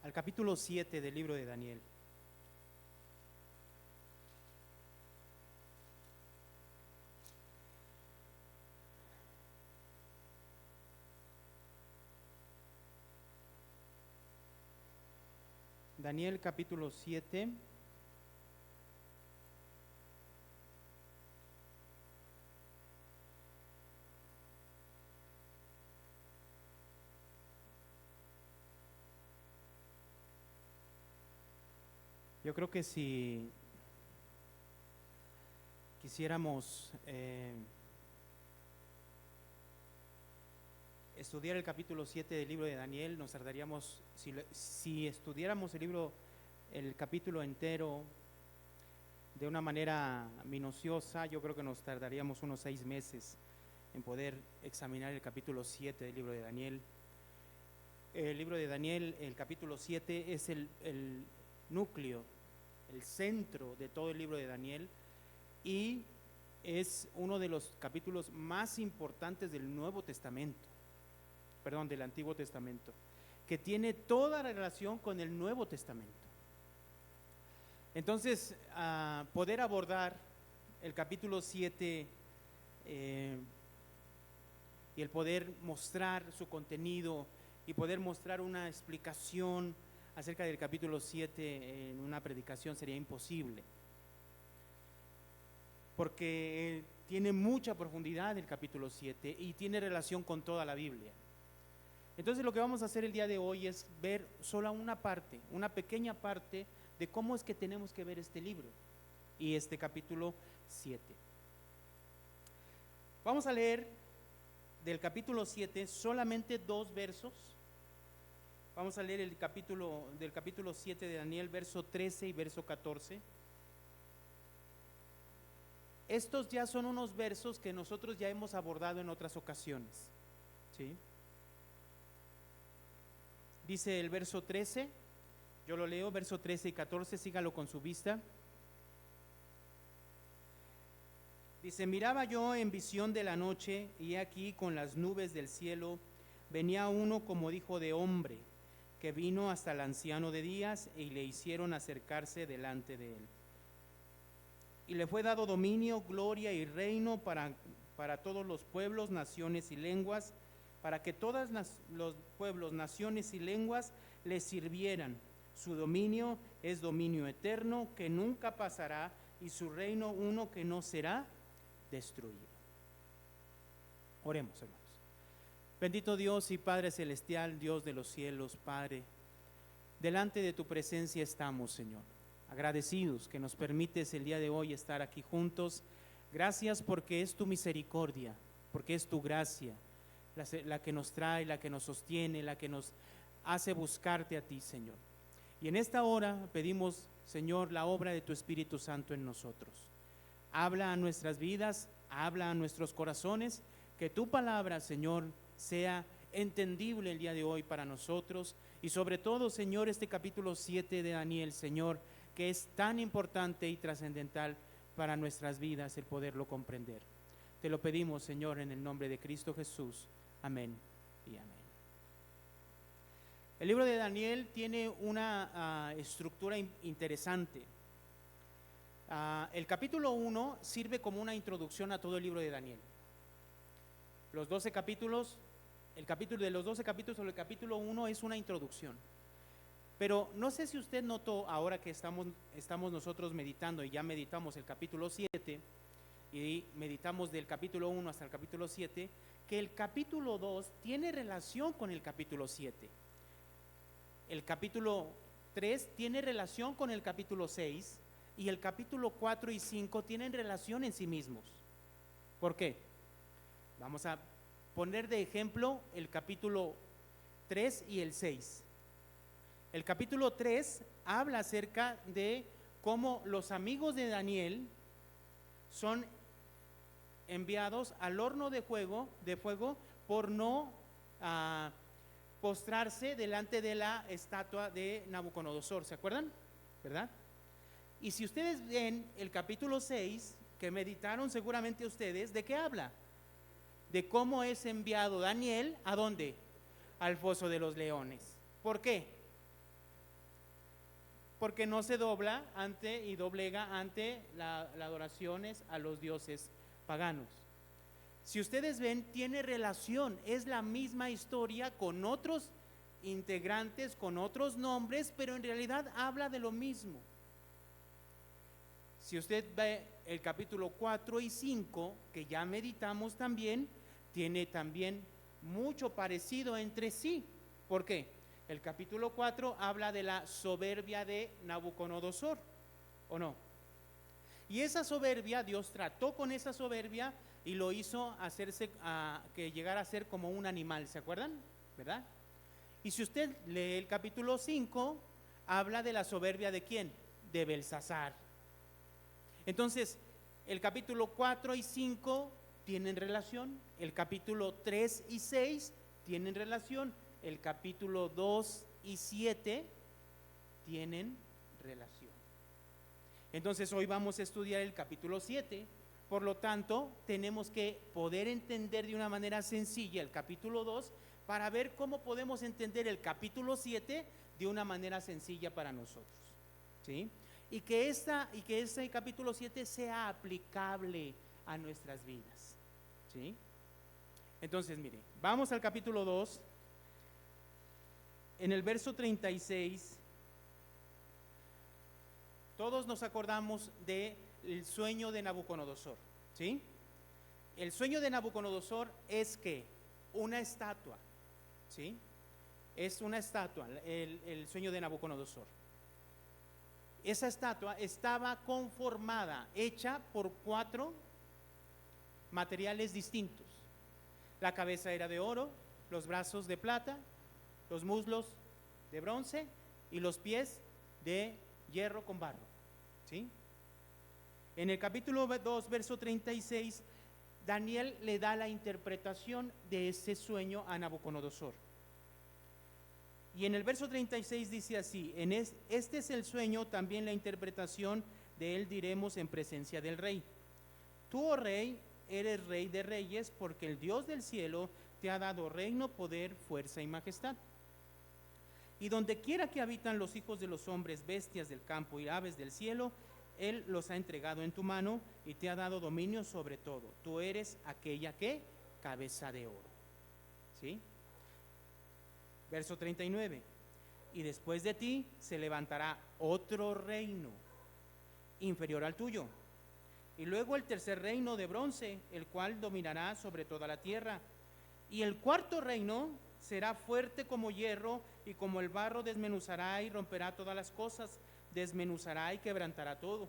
al capítulo 7 del libro de Daniel. Daniel capítulo 7. Yo creo que si quisiéramos estudiar el capítulo 7 del libro de Daniel, nos tardaríamos, si estudiáramos el capítulo entero de una manera minuciosa, yo creo que nos tardaríamos unos 6 meses en poder examinar el capítulo 7 del libro de Daniel. El libro de Daniel, el capítulo 7, es el núcleo, el centro de todo el libro de Daniel, y es uno de los capítulos más importantes del del Antiguo Testamento, que tiene toda la relación con el Nuevo Testamento. Entonces, poder abordar el capítulo 7 y el poder mostrar su contenido y poder mostrar una explicación acerca del capítulo 7 en una predicación sería imposible, porque tiene mucha profundidad el capítulo 7 y tiene relación con toda la Biblia. Entonces lo que vamos a hacer el día de hoy es ver solo una parte, una pequeña parte de cómo es que tenemos que ver este libro y este capítulo 7. Vamos a leer del capítulo 7 solamente 2 versos. Vamos a leer del capítulo 7 de Daniel, verso 13 y verso 14. Estos ya son unos versos que nosotros ya hemos abordado en otras ocasiones, ¿sí? Dice el verso 13, yo lo leo, verso 13 y 14, sígalo con su vista. Dice: miraba yo en visión de la noche, y aquí con las nubes del cielo venía uno como hijo de hombre, que vino hasta el anciano de días, y le hicieron acercarse delante de él. Y le fue dado dominio, gloria y reino para todos los pueblos, naciones y lenguas, para que todos los pueblos, naciones y lenguas le sirvieran. Su dominio es dominio eterno, que nunca pasará, y su reino uno que no será destruido. Oremos, hermanos. Bendito Dios y Padre celestial, Dios de los cielos, Padre, delante de tu presencia estamos, Señor, agradecidos que nos permites el día de hoy estar aquí juntos. Gracias porque es tu misericordia, porque es tu gracia la que nos trae, la que nos sostiene, la que nos hace buscarte a ti, Señor. Y en esta hora pedimos, Señor, la obra de tu Espíritu Santo en nosotros. Habla a nuestras vidas, habla a nuestros corazones, que tu palabra, Señor, sea entendible el día de hoy para nosotros, y sobre todo, Señor, este capítulo 7 de Daniel, Señor, que es tan importante y trascendental para nuestras vidas el poderlo comprender. Te lo pedimos, Señor, en el nombre de Cristo Jesús. Amén y amén. El libro de Daniel tiene una estructura interesante. El capítulo 1 sirve como una introducción a todo el libro de Daniel. Los 12 capítulos, el capítulo de los 12 capítulos, el capítulo 1 es una introducción. Pero no sé si usted notó, ahora que estamos nosotros meditando, y ya meditamos el capítulo 7 y meditamos del capítulo 1 hasta el capítulo 7, que el capítulo 2 tiene relación con el capítulo 7. El capítulo 3 tiene relación con el capítulo 6, y el capítulo 4 y 5 tienen relación en sí mismos. ¿Por qué? Vamos a poner de ejemplo el capítulo 3 y el 6. El capítulo 3 habla acerca de cómo los amigos de Daniel son enviados al horno de fuego por no postrarse delante de la estatua de Nabucodonosor. ¿Se acuerdan? ¿Verdad? Y si ustedes ven el capítulo 6, que meditaron seguramente ustedes, ¿de qué habla? De cómo es enviado Daniel, ¿a dónde? Al foso de los leones. ¿Por qué? porque no se dobla ante y doblega ante las adoraciones a los dioses paganos. Si ustedes ven, tiene relación, es la misma historia con otros integrantes, con otros nombres, pero en realidad habla de lo mismo. Si usted ve el capítulo 4 y 5, que ya meditamos también, tiene también mucho parecido entre sí. ¿Por qué? El capítulo 4 habla de la soberbia de Nabucodonosor, ¿o no? Y esa soberbia, Dios trató con esa soberbia y lo hizo hacerse que llegara a ser como un animal, ¿se acuerdan? ¿Verdad? Y si usted lee el capítulo 5, habla de la soberbia ¿de quién? De Belsasar. Entonces, el capítulo 4 y 5 tienen relación, el capítulo 3 y 6 tienen relación, el capítulo 2 y 7 tienen relación. Entonces, hoy vamos a estudiar el capítulo 7, por lo tanto, tenemos que poder entender de una manera sencilla el capítulo 2 para ver cómo podemos entender el capítulo 7 de una manera sencilla para nosotros, ¿sí? Y que este capítulo 7 sea aplicable a nuestras vidas, ¿sí? Entonces, mire, vamos al capítulo 2. En el verso 36, todos nos acordamos del sueño de Nabucodonosor, ¿sí? El sueño de Nabucodonosor es que una estatua, ¿sí? Es una estatua, el sueño de Nabucodonosor. Esa estatua estaba conformada, hecha por 4 materiales distintos. La cabeza era de oro, los brazos de plata, los muslos de bronce y los pies de hierro con barro, ¿sí? En el capítulo 2, verso 36, Daniel le da la interpretación de ese sueño a Nabucodonosor. Y en el verso 36 dice así: este es el sueño, también la interpretación de él diremos en presencia del rey. Tú, oh rey, eres rey de reyes, porque el Dios del cielo te ha dado reino, poder, fuerza y majestad. Y donde quiera que habitan los hijos de los hombres, bestias del campo y aves del cielo, él los ha entregado en tu mano y te ha dado dominio sobre todo. Tú eres aquella que cabeza de oro, ¿sí? Verso 39, y después de ti se levantará otro reino inferior al tuyo, y luego el tercer reino de bronce, el cual dominará sobre toda la tierra, y el cuarto reino será fuerte como hierro, y como el barro desmenuzará y romperá todas las cosas, desmenuzará y quebrantará todo.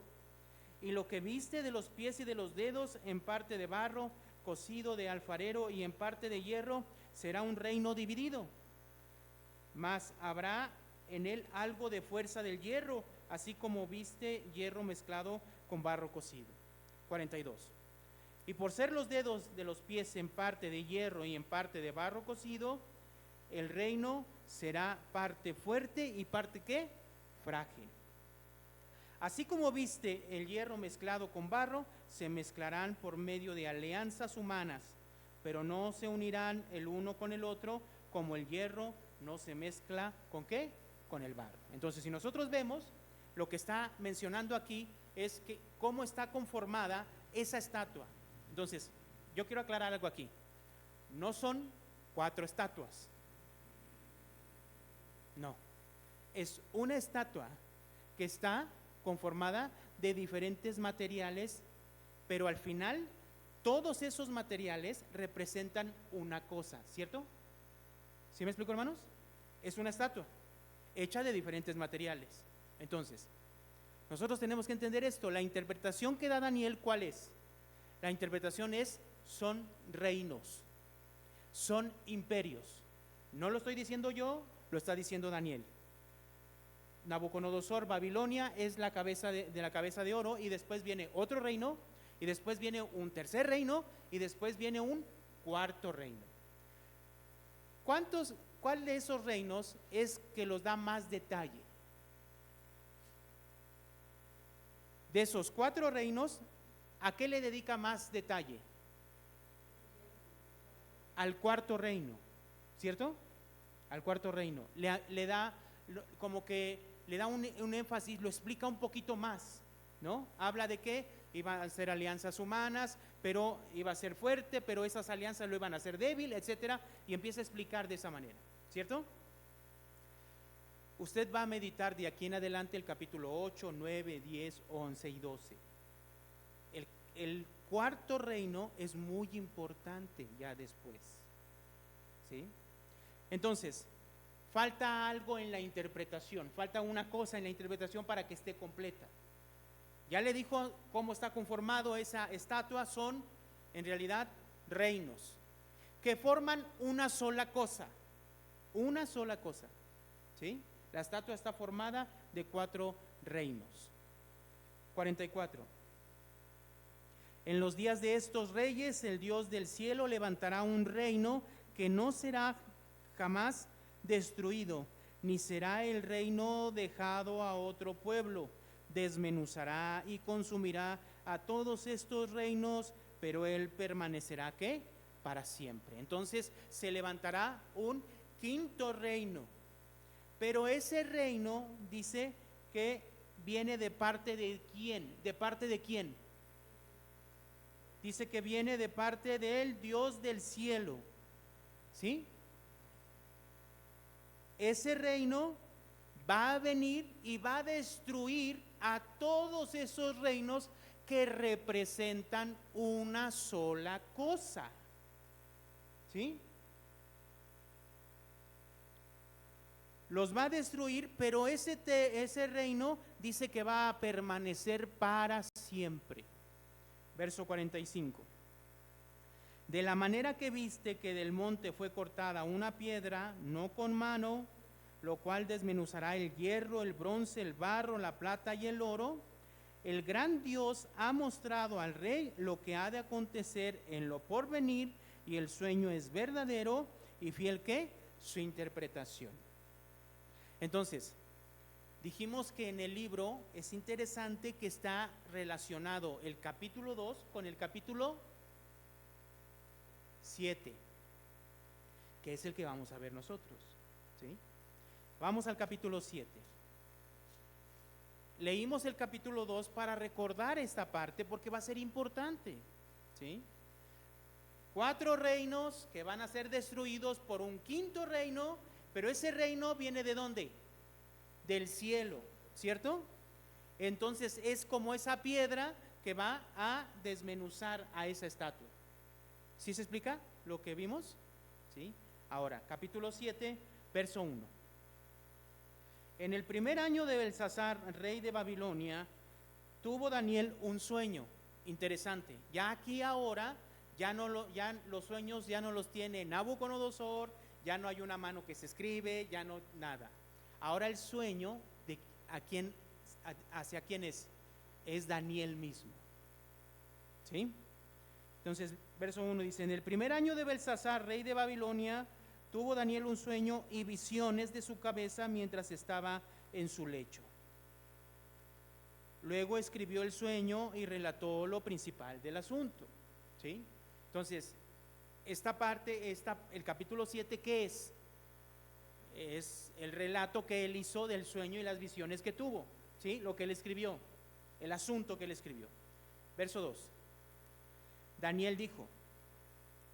Y lo que viste de los pies y de los dedos, en parte de barro cocido de alfarero y en parte de hierro, será un reino dividido. Mas habrá en él algo de fuerza del hierro, así como viste hierro mezclado con barro cocido. 42. Y por ser los dedos de los pies en parte de hierro y en parte de barro cocido, el reino será parte fuerte y parte ¿qué? Frágil. Así como viste el hierro mezclado con barro, se mezclarán por medio de alianzas humanas, pero no se unirán el uno con el otro, como el hierro no se mezcla ¿con qué? Con el barro. Entonces, si nosotros vemos, lo que está mencionando aquí es que cómo está conformada esa estatua. Entonces, yo quiero aclarar algo aquí. No son 4 estatuas. No. Es una estatua que está conformada de diferentes materiales, pero al final todos esos materiales representan una cosa, ¿cierto? ¿Sí me explico, hermanos? Es una estatua hecha de diferentes materiales. Entonces, nosotros tenemos que entender esto. La interpretación que da Daniel, ¿cuál es? La interpretación es: son reinos, son imperios. No lo estoy diciendo yo, lo está diciendo Daniel. Nabucodonosor, Babilonia, es la cabeza de la cabeza de oro, y después viene otro reino, y después viene un tercer reino, y después viene un cuarto reino. ¿Cuál de esos reinos es que los da más detalle? De esos 4 reinos, ¿a qué le dedica más detalle? Al cuarto reino, ¿cierto? Al cuarto reino. Le da como que le da un énfasis, lo explica un poquito más, ¿no? Habla de que iban a ser alianzas humanas, pero iba a ser fuerte, pero esas alianzas lo iban a hacer débil, etcétera, y empieza a explicar de esa manera, ¿cierto? Usted va a meditar de aquí en adelante el capítulo 8, 9, 10, 11 y 12. El cuarto reino es muy importante ya después, ¿sí? Entonces, falta algo en la interpretación, falta una cosa en la interpretación para que esté completa. Ya le dijo cómo está conformado esa estatua, son en realidad reinos que forman una sola cosa, ¿sí? La estatua está formada de 4 reinos. 44. En los días de estos reyes, el Dios del cielo levantará un reino que no será jamás destruido, ni será el reino dejado a otro pueblo. Desmenuzará y consumirá a todos estos reinos, pero él permanecerá, ¿qué? Para siempre. Entonces se levantará un quinto reino, pero ese reino dice que viene de parte de quién. ¿De parte de quién? Dice que viene de parte del Dios del cielo, ¿sí? Ese reino va a venir y va a destruir a todos esos reinos que representan una sola cosa, ¿sí? Los va a destruir, pero ese reino dice que va a permanecer para siempre. Verso 45. De la manera que viste que del monte fue cortada una piedra, no con mano, lo cual desmenuzará el hierro, el bronce, el barro, la plata y el oro, el gran Dios ha mostrado al rey lo que ha de acontecer en lo porvenir, y el sueño es verdadero y fiel, ¿qué? Su interpretación. Entonces, dijimos que en el libro es interesante que está relacionado el capítulo 2 con el capítulo 7, que es el que vamos a ver nosotros, ¿sí? Vamos al capítulo 7. Leímos el capítulo 2 para recordar esta parte porque va a ser importante, ¿sí? 4 reinos que van a ser destruidos por un quinto reino, pero ese reino viene ¿de dónde? Del cielo, ¿cierto? Entonces es como esa piedra que va a desmenuzar a esa estatua. ¿Sí se explica lo que vimos? ¿Sí? Ahora, capítulo 7, verso 1. En el primer año de Belsasar, rey de Babilonia, tuvo Daniel un sueño interesante. Ya aquí ahora, ya los sueños ya no los tiene Nabucodonosor, ya no hay una mano que se escribe, ya no nada. Ahora el sueño hacia quién es Daniel mismo, ¿sí? Entonces, verso 1 dice: en el primer año de Belsasar, rey de Babilonia, tuvo Daniel un sueño y visiones de su cabeza mientras estaba en su lecho. Luego escribió el sueño y relató lo principal del asunto, ¿sí? Entonces, esta parte, el capítulo 7, ¿qué es? Es el relato que él hizo del sueño y las visiones que tuvo, ¿sí? Lo que él escribió, el asunto que él escribió. Verso 2. Daniel dijo: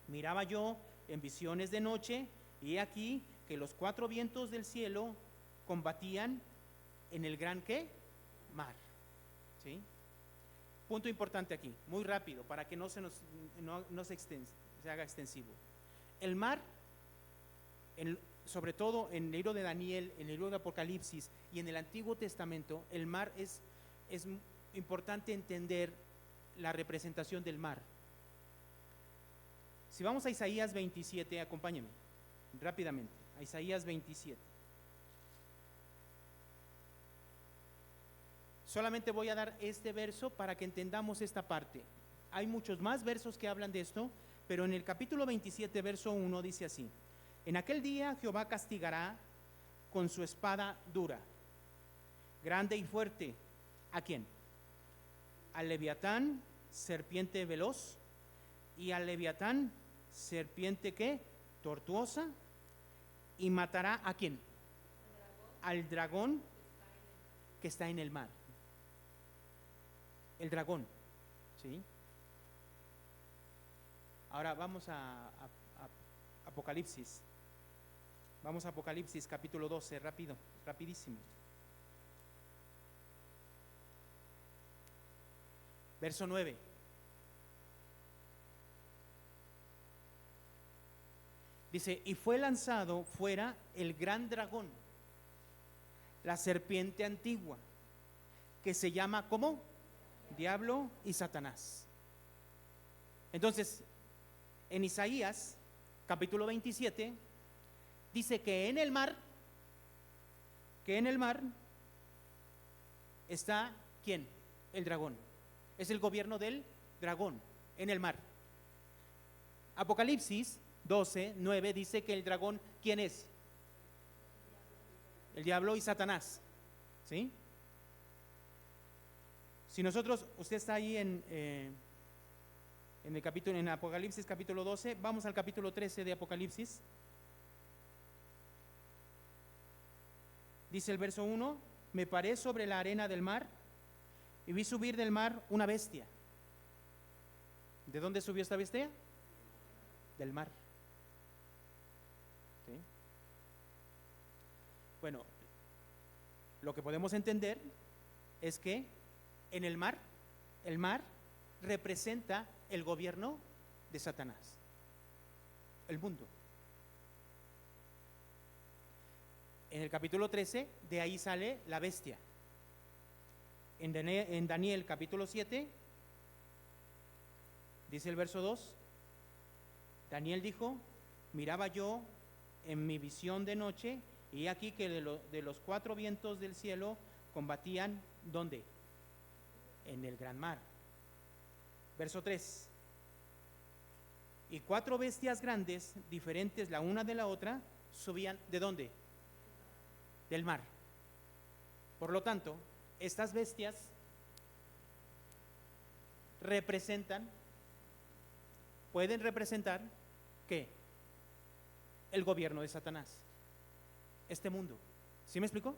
miraba yo en visiones de noche, y he aquí que los 4 vientos del cielo combatían en el gran ¿qué? Mar, ¿sí? Punto importante aquí, muy rápido, para que no se haga extensivo. El mar, sobre todo en el libro de Daniel, en el libro de Apocalipsis y en el Antiguo Testamento, el mar es importante entender la representación del mar. Si vamos a Isaías 27, acompáñenme rápidamente, a Isaías 27. Solamente voy a dar este verso para que entendamos esta parte. Hay muchos más versos que hablan de esto, pero en el capítulo 27, verso 1 dice así: en aquel día Jehová castigará con su espada dura, grande y fuerte. ¿A quién? Al Leviatán, serpiente veloz, y al Leviatán, serpiente ¿qué? Tortuosa, y matará ¿a quién? Al dragón que está en el mar. El dragón, ¿sí? Ahora vamos a Apocalipsis. Vamos a Apocalipsis capítulo 12, rapidísimo. Verso 9. Dice, y fue lanzado fuera el gran dragón, la serpiente antigua, que se llama, ¿cómo? Diablo y Satanás. Entonces, en Isaías, capítulo 27, dice que en el mar está, ¿quién? El dragón. Es el gobierno del dragón en el mar. Apocalipsis 12, 9 dice que el dragón, ¿quién es? El diablo y Satanás, ¿sí? Si nosotros, usted está ahí en el capítulo, en Apocalipsis capítulo 12, vamos al capítulo 13 de Apocalipsis. Dice el verso 1, me paré sobre la arena del mar y vi subir del mar una bestia. ¿De dónde subió esta bestia? Del mar. ¿Sí? Bueno, lo que podemos entender es que en el mar representa el gobierno de Satanás, el mundo. En el capítulo 13, de ahí sale la bestia. En Daniel capítulo 7, dice el verso 2, Daniel dijo, miraba yo en mi visión de noche, y aquí que de los 4 vientos del cielo combatían, ¿dónde? En el gran mar. Verso 3, y 4 bestias grandes, diferentes la una de la otra, subían, ¿de dónde? Del mar. Por lo tanto, estas bestias pueden representar, ¿qué? El gobierno de Satanás, este mundo. ¿Sí me explicó?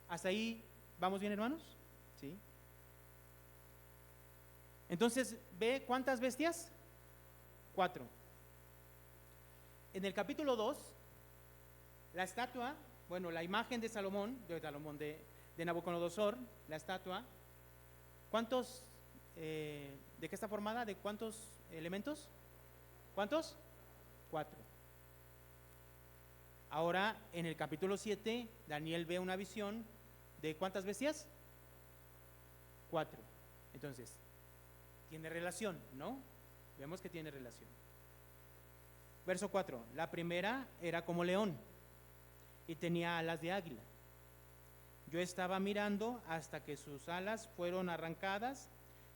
¿Hasta ahí vamos bien, hermanos? ¿Sí? Entonces, ¿ve cuántas bestias? 4. En el capítulo 2, la estatua, bueno, la imagen de Salomón, de Nabucodonosor, la estatua, ¿cuántos, de qué está formada? ¿De cuántos elementos? ¿Cuántos? 4. Ahora, en el capítulo 7, Daniel ve una visión de ¿cuántas bestias? 4. Entonces, ¿tiene relación? ¿No? Vemos que tiene relación. Verso 4, la primera era como león y tenía alas de águila. Yo estaba mirando hasta que sus alas fueron arrancadas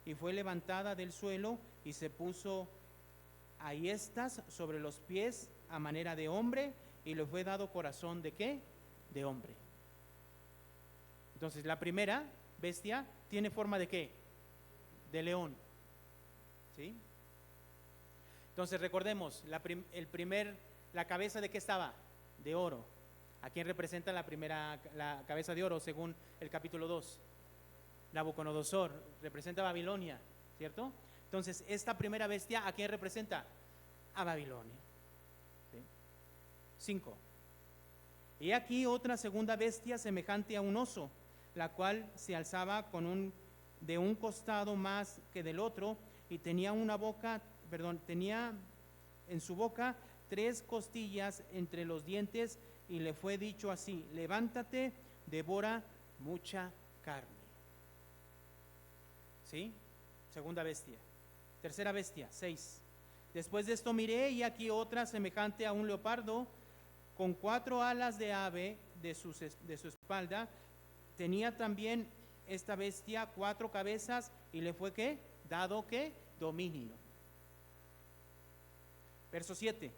y fue levantada del suelo y se puso ahiestas sobre los pies a manera de hombre y le fue dado corazón ¿de qué? De hombre. Entonces la primera bestia tiene forma ¿de qué? De león. ¿Sí? Entonces recordemos, la cabeza ¿de qué estaba? De oro. ¿A quién representa la cabeza de oro según el capítulo 2? Nabucodonosor, representa a Babilonia, ¿cierto? Entonces, esta primera bestia, ¿a quién representa? A Babilonia. ¿Sí? 5. Y aquí otra segunda bestia semejante a un oso, la cual se alzaba de un costado más que del otro, y tenía tenía en su boca 3 costillas entre los dientes, y le fue dicho así: levántate, devora mucha carne. ¿Sí? Segunda bestia. Tercera bestia, 6. Después de esto miré, y aquí otra semejante a un leopardo, con 4 alas de ave de su espalda. Tenía también esta bestia 4 cabezas, y le fue ¿qué? Dado ¿qué? Dominio. Verso 7.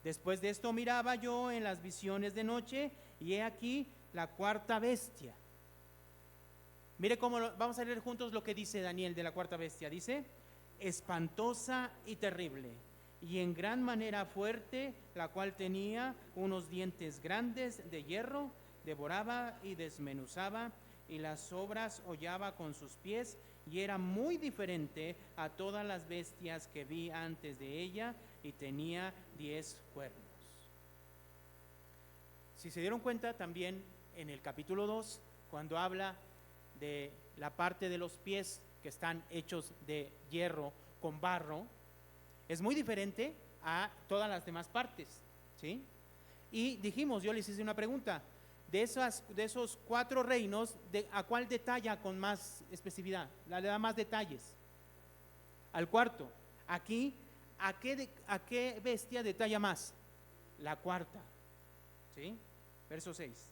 Después de esto miraba yo en las visiones de noche, y he aquí la cuarta bestia. Mire cómo vamos a leer juntos lo que dice Daniel de la cuarta bestia. Dice: espantosa y terrible, y en gran manera fuerte, la cual tenía unos dientes grandes de hierro, devoraba y desmenuzaba, y las obras hollaba con sus pies, y era muy diferente a todas las bestias que vi antes de ella, y tenía 10 cuernos. Si se dieron cuenta, también en el capítulo 2, cuando habla de la parte de los pies que están hechos de hierro con barro, es muy diferente a todas las demás partes, ¿sí? Y dijimos, yo les hice una pregunta, de esos 4 reinos, ¿a cuál detalla con más especificidad? Le da más detalles. Al cuarto. Aquí, ¿a qué bestia detalla más? La cuarta, ¿sí? Verso 6.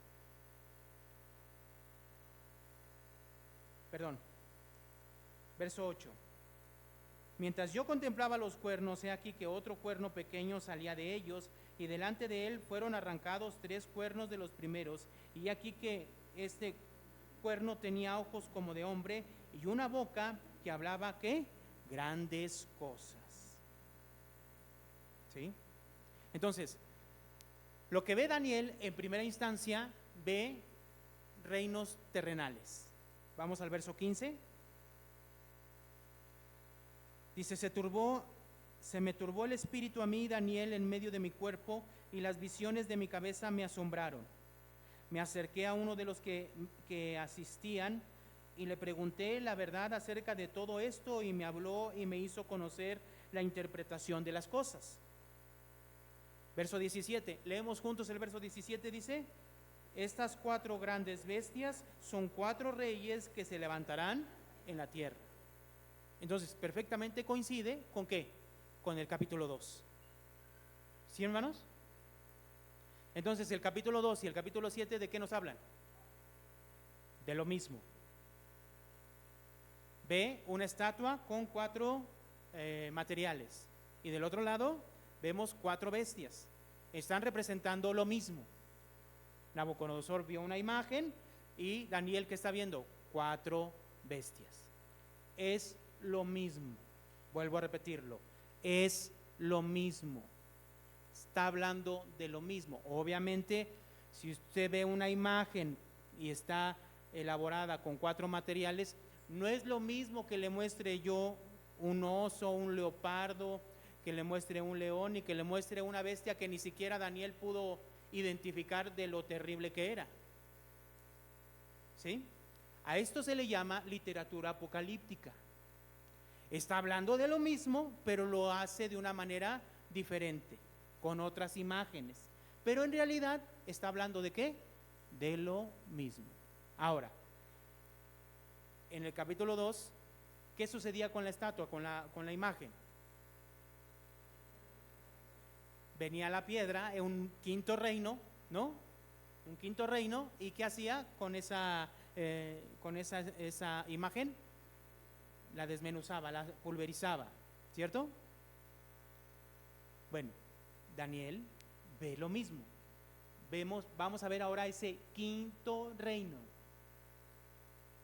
Perdón. Verso 8. Mientras yo contemplaba los cuernos, he aquí que otro cuerno pequeño salía de ellos, y delante de él fueron arrancados 3 cuernos de los primeros, y aquí que este cuerno tenía ojos como de hombre, y una boca que hablaba, ¿qué? Grandes cosas. ¿Sí? Entonces, lo que ve Daniel en primera instancia, ve reinos terrenales. Vamos al verso 15. Dice, se me turbó el espíritu a mí, Daniel, en medio de mi cuerpo, y las visiones de mi cabeza me asombraron. Me acerqué a uno de los que asistían y le pregunté la verdad acerca de todo esto, y me habló y me hizo conocer la interpretación de las cosas. Verso 17, leemos juntos el verso 17, dice, estas 4 grandes bestias son 4 reyes que se levantarán en la tierra. Entonces, perfectamente coincide ¿con qué? Con el capítulo 2. ¿Sí, hermanos? Entonces, el capítulo 2 y el capítulo 7, ¿de qué nos hablan? De lo mismo. Ve una estatua con 4 materiales, y del otro lado vemos 4 bestias. Están representando lo mismo. Nabucodonosor vio una imagen, y Daniel, ¿qué está viendo? 4 bestias. Es lo mismo. Vuelvo a repetirlo, es lo mismo. Está hablando de lo mismo. Obviamente, si usted ve una imagen y está elaborada con 4 materiales, no es lo mismo que le muestre yo un oso, un leopardo, que le muestre un león, y que le muestre una bestia que ni siquiera Daniel pudo identificar de lo terrible que era. ¿Sí? A esto se le llama literatura apocalíptica. Está hablando de lo mismo, pero lo hace de una manera diferente, con otras imágenes. Pero en realidad está hablando ¿de qué? De lo mismo. Ahora, en el capítulo 2, ¿qué sucedía con la estatua, con la imagen? Venía la piedra, un quinto reino, ¿no? Un quinto reino, ¿y qué hacía con esa imagen? La desmenuzaba, la pulverizaba, ¿cierto? Bueno, Daniel ve lo mismo. Vamos a ver ahora ese quinto reino,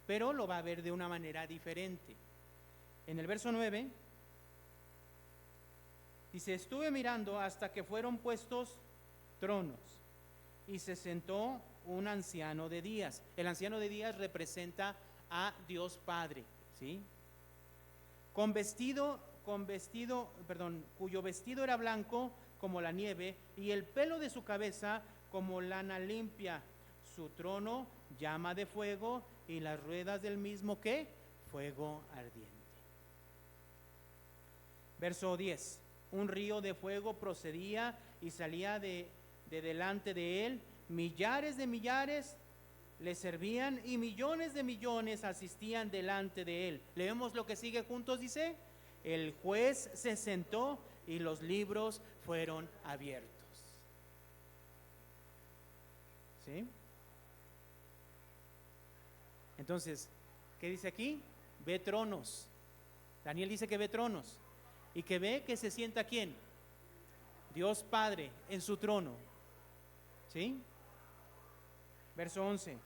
pero lo va a ver de una manera diferente. En el verso 9 dice, estuve mirando hasta que fueron puestos tronos, y se sentó un anciano de días. El anciano de días representa a Dios Padre, ¿sí? Cuyo vestido era blanco como la nieve, y el pelo de su cabeza como lana limpia. Su trono llama de fuego, y las ruedas del mismo, ¿qué? Fuego ardiente. Verso 10. Un río de fuego procedía y salía de delante de él. Millares de millares le servían, y millones de millones asistían delante de él. Leemos lo que sigue juntos, dice, el juez se sentó y los libros fueron abiertos. ¿Sí? Entonces, ¿qué dice aquí? Ve tronos. Daniel dice que ve tronos, y que ve que se sienta ¿quién? Dios Padre en su trono. ¿Sí? Verso 11.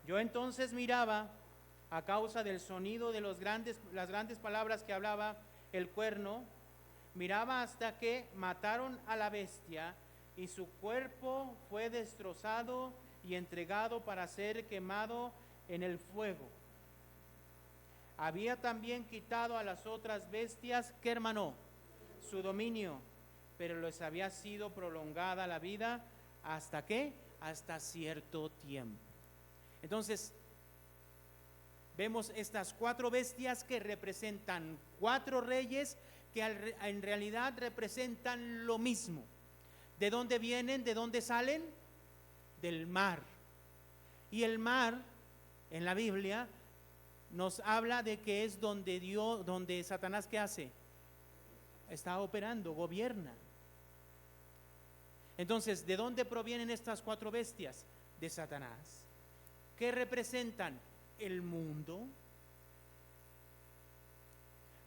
Yo entonces miraba, a causa del sonido de las grandes palabras que hablaba el cuerno, miraba hasta que mataron a la bestia, y su cuerpo fue destrozado, y entregado para ser quemado en el fuego. Había también quitado a las otras bestias, ¿qué, hermano? Su dominio, pero les había sido prolongada la vida, ¿hasta qué? Hasta cierto tiempo. Entonces, vemos estas 4 bestias que representan 4 reyes que en realidad representan lo mismo. ¿De dónde vienen? ¿De dónde salen? Del mar. Y el mar, en la Biblia, nos habla de que es donde Dios, donde Satanás, ¿qué hace? Está operando, gobierna. Entonces, ¿de dónde provienen estas 4 bestias? De Satanás. ¿Qué representan? El mundo.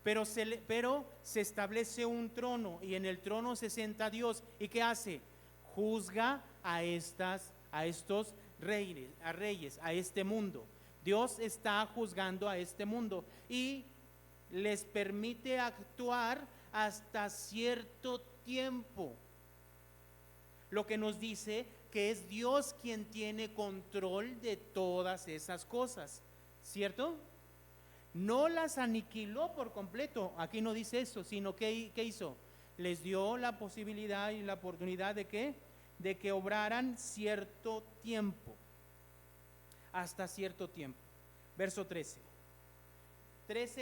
Pero se establece un trono, y en el trono se sienta Dios. ¿Y qué hace? Juzga a estos reyes, a este mundo. Dios está juzgando a este mundo y les permite actuar hasta cierto tiempo. Lo que nos dice que es Dios quien tiene control de todas esas cosas, ¿cierto? No las aniquiló por completo, aquí no dice eso, sino ¿qué hizo? Les dio la posibilidad y la oportunidad de ¿qué? De que obraran cierto tiempo, hasta cierto tiempo. Verso 13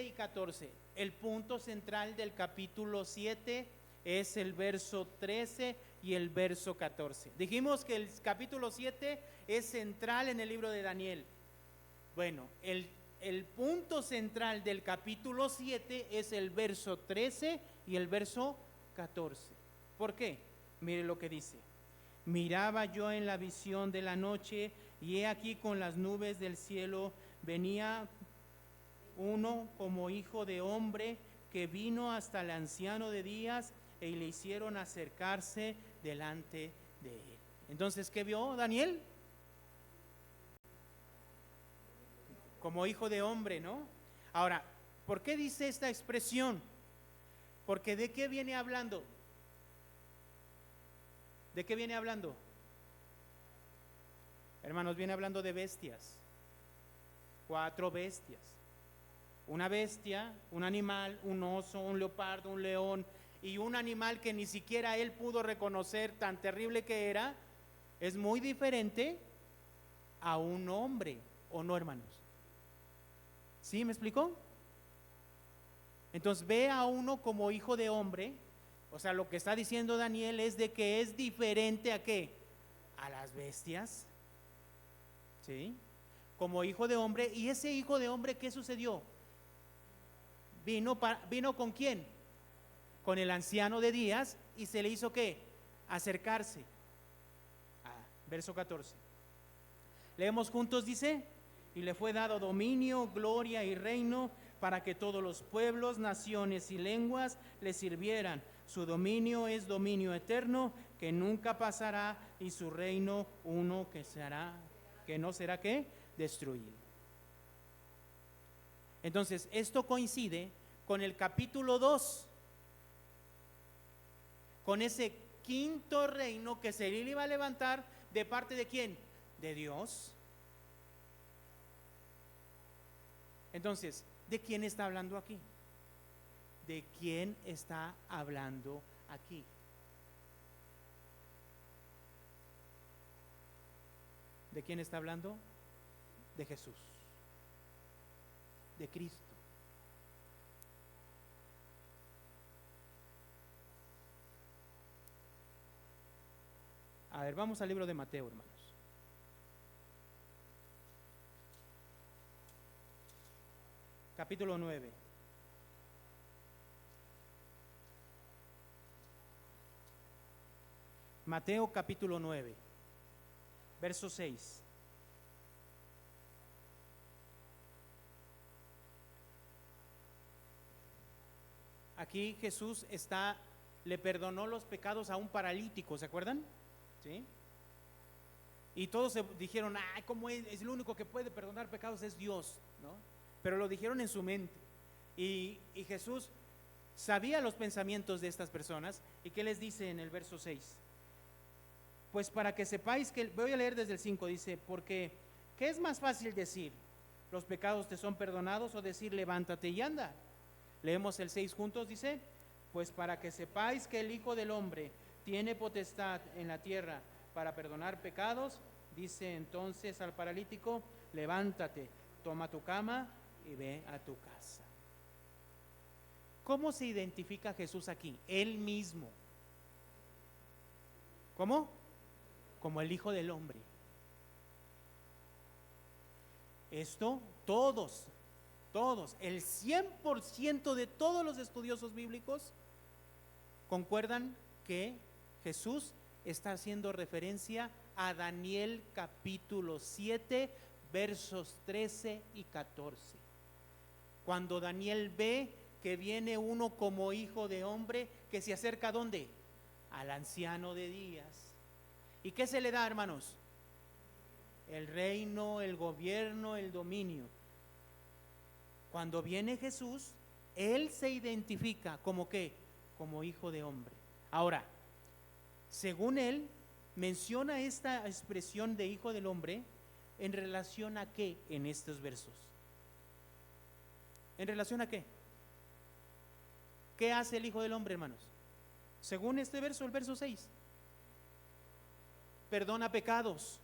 y 14, el punto central del capítulo 7 es el verso 13 y el verso 14. Dijimos que el capítulo 7 es central en el libro de Daniel. Bueno, el punto central del capítulo 7 es el verso 13 y el verso 14. ¿Por qué? Mire lo que dice. Miraba yo en la visión de la noche, y he aquí con las nubes del cielo venía uno como hijo de hombre, que vino hasta el anciano de días, y le hicieron acercarse delante de él. Entonces, ¿qué vio Daniel? Como hijo de hombre, ¿no? Ahora, ¿por qué dice esta expresión? Porque ¿de qué viene hablando? ¿De qué viene hablando? Hermanos, viene hablando de bestias. 4 bestias. Una bestia, un animal, un oso, un leopardo, un león, y un animal que ni siquiera él pudo reconocer, tan terrible que era, es muy diferente a un hombre, ¿o no, hermanos? ¿Sí me explicó? Entonces ve a uno como hijo de hombre. O sea, lo que está diciendo Daniel es de que es diferente ¿a qué? A las bestias. ¿Sí? Como hijo de hombre. Y ese hijo de hombre, ¿qué sucedió? Vino ¿con quién? Con el anciano de días, y se le hizo ¿qué? Acercarse. Verso 14. Leemos juntos, dice: y le fue dado dominio, gloria y reino, para que todos los pueblos, naciones y lenguas le sirvieran. Su dominio es dominio eterno, que nunca pasará, y su reino uno que no será ¿qué? Destruido. Entonces, esto coincide con el capítulo 2, con ese quinto reino que se le iba a levantar. ¿De parte de quién? De Dios. Entonces, ¿de quién está hablando aquí? ¿De quién está hablando aquí? ¿De quién está hablando? De Jesús, de Cristo. A ver, vamos al libro de Mateo, hermanos. Capítulo 9. Mateo capítulo 9, verso 6. Aquí Jesús le perdonó los pecados a un paralítico, ¿se acuerdan? ¿Sí? Y todos se dijeron, ¿cómo es el único que puede perdonar pecados es Dios, ¿no? Pero lo dijeron en su mente. Y Jesús sabía los pensamientos de estas personas. ¿Y qué les dice en el verso 6? Pues para que sepáis que, voy a leer desde el 5, dice, porque ¿qué es más fácil decir? ¿Los pecados te son perdonados o decir levántate y anda? Leemos el 6 juntos, dice, pues para que sepáis que el Hijo del Hombre tiene potestad en la tierra para perdonar pecados, dice entonces al paralítico, levántate, toma tu cama y ve a tu casa. ¿Cómo se identifica Jesús aquí? Él mismo. ¿Cómo? Como el Hijo del Hombre. Esto, todos, el 100% de todos los estudiosos bíblicos concuerdan que Jesús está haciendo referencia a Daniel capítulo 7, versos 13 y 14. Cuando Daniel ve que viene uno como hijo de hombre que se acerca ¿a dónde? Al anciano de días. ¿Y qué se le da, hermanos? El reino, el gobierno, el dominio. Cuando viene Jesús, Él se identifica como ¿qué? Como hijo de hombre. Ahora, según Él, menciona esta expresión de hijo del hombre en relación a ¿qué en estos versos? ¿En relación a qué? ¿Qué hace el Hijo del Hombre, hermanos? Según este verso, el verso 6. Perdona pecados.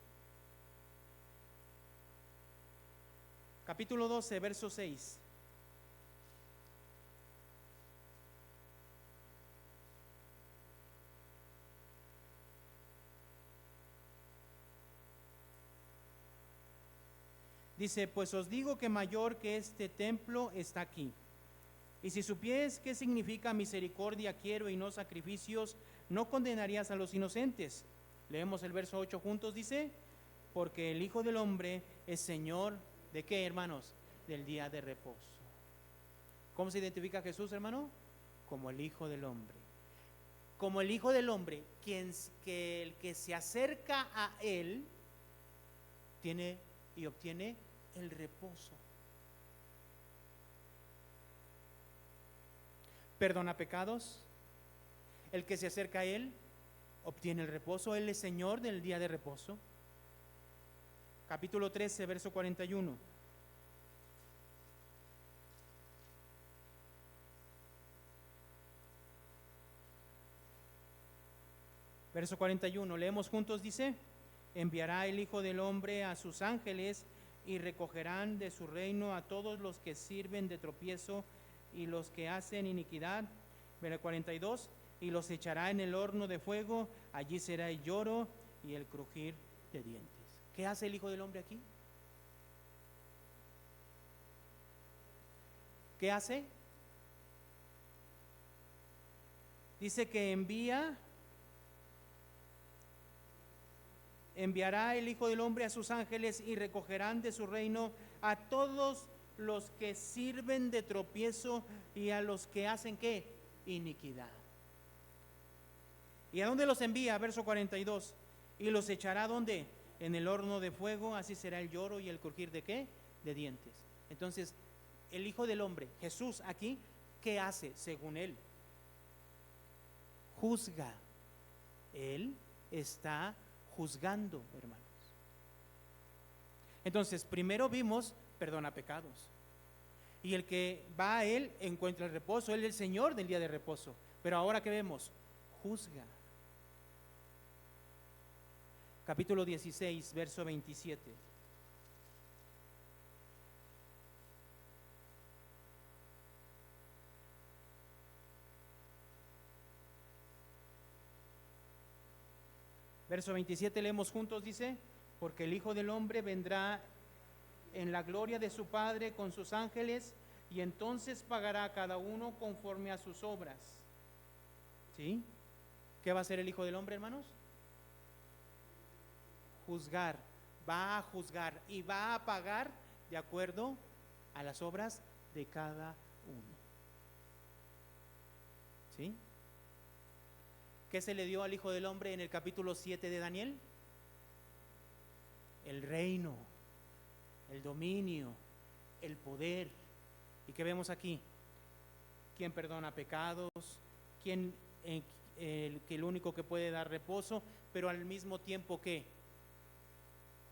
Capítulo 12, verso 6. Dice, pues os digo que mayor que este templo está aquí. Y si supieres qué significa misericordia quiero y no sacrificios, no condenarías a los inocentes. Leemos el verso 8 juntos, dice, porque el Hijo del Hombre es Señor, ¿de qué, hermanos? Del día de reposo. ¿Cómo se identifica Jesús, hermano? Como el Hijo del Hombre. Como el Hijo del Hombre, el que se acerca a Él, tiene y obtiene el reposo. Perdona pecados. El que se acerca a Él obtiene el reposo. Él es Señor del día de reposo. Capítulo 13, verso 41. Verso 41, leemos juntos, dice, enviará el Hijo del Hombre a sus ángeles y recogerán de su reino a todos los que sirven de tropiezo y los que hacen iniquidad. Verso 42, y los echará en el horno de fuego, allí será el lloro y el crujir de dientes. ¿Qué hace el Hijo del Hombre aquí? ¿Qué hace? Dice que enviará el Hijo del Hombre a sus ángeles y recogerán de su reino a todos los que sirven de tropiezo y a los que hacen ¿qué? Iniquidad. ¿Y a dónde los envía? Verso 42. Y los echará ¿dónde? En el horno de fuego, así será el lloro y el crujir de ¿qué? De dientes. Entonces, el Hijo del Hombre, Jesús aquí, ¿qué hace según él? Juzga. Él está juzgando, hermanos. Entonces, primero vimos, perdona pecados. Y el que va a Él encuentra el reposo. Él es el Señor del día de reposo. Pero ahora ¿qué vemos? Juzga. Capítulo 16, verso 27. Verso 27 leemos juntos, dice, porque el Hijo del Hombre vendrá en la gloria de su Padre con sus ángeles y entonces pagará a cada uno conforme a sus obras. ¿Sí? ¿Qué va a hacer el Hijo del Hombre, hermanos? Juzgar, va a juzgar y va a pagar de acuerdo a las obras de cada uno. ¿Sí? ¿Qué se le dio al Hijo del Hombre en el capítulo 7 de Daniel? El reino, el dominio, el poder. ¿Y qué vemos aquí? ¿Quién perdona pecados? ¿Quién el único que puede dar reposo, pero al mismo tiempo que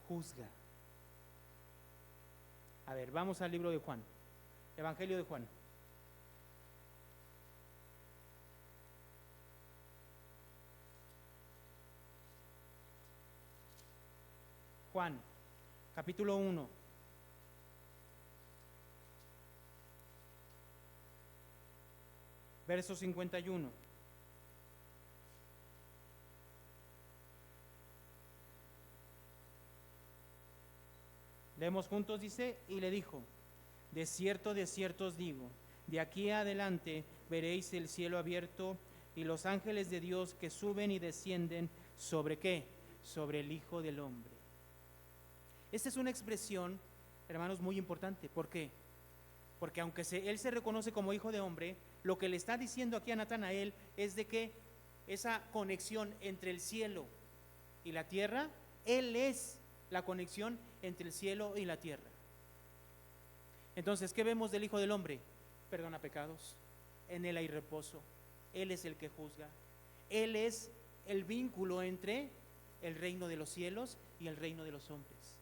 juzga. A ver, vamos al libro de Juan, Evangelio de Juan. Juan, capítulo 1. Verso 51. Leemos juntos, dice, y le dijo: de cierto os digo, de aquí adelante veréis el cielo abierto y los ángeles de Dios que suben y descienden sobre ¿qué? Sobre el Hijo del Hombre. Esta es una expresión, hermanos, muy importante. ¿Por qué? Porque aunque él se reconoce como Hijo de Hombre, lo que le está diciendo aquí a Natanael es de que esa conexión entre el cielo y la tierra, Él es la conexión entre el cielo y la tierra. Entonces, ¿qué vemos del Hijo del Hombre? Perdona pecados, en Él hay reposo, Él es el que juzga, Él es el vínculo entre el reino de los cielos y el reino de los hombres.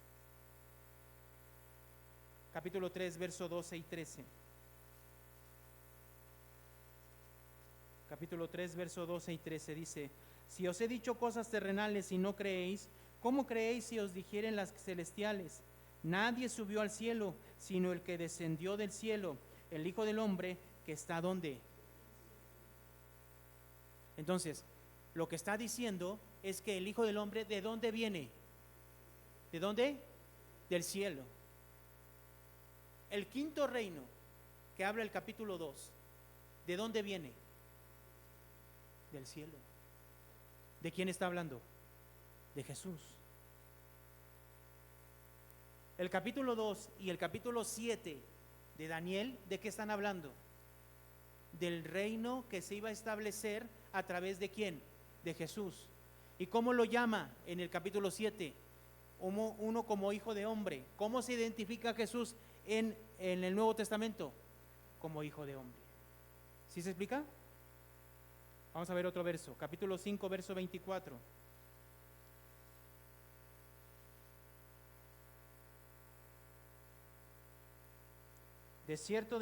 Capítulo 3, verso 12 y 13. Capítulo 3, verso 12 y 13 dice: si os he dicho cosas terrenales y no creéis, ¿cómo creéis si os dijeren las celestiales? Nadie subió al cielo, sino el que descendió del cielo, el Hijo del Hombre, que está ¿dónde? Entonces, lo que está diciendo es que el Hijo del Hombre, ¿de dónde viene? ¿De dónde? Del cielo. El quinto reino que habla el capítulo 2, ¿de dónde viene? Del cielo. ¿De quién está hablando? De Jesús. El capítulo 2 y el capítulo 7 de Daniel, ¿de qué están hablando? Del reino que se iba a establecer a través de ¿quién? De Jesús. ¿Y cómo lo llama en el capítulo 7? Uno como Hijo de Hombre. ¿Cómo se identifica a Jesús en el Nuevo Testamento? Como Hijo de Hombre. ¿Sí se explica? Vamos a ver otro verso, capítulo 5, verso 24. De cierto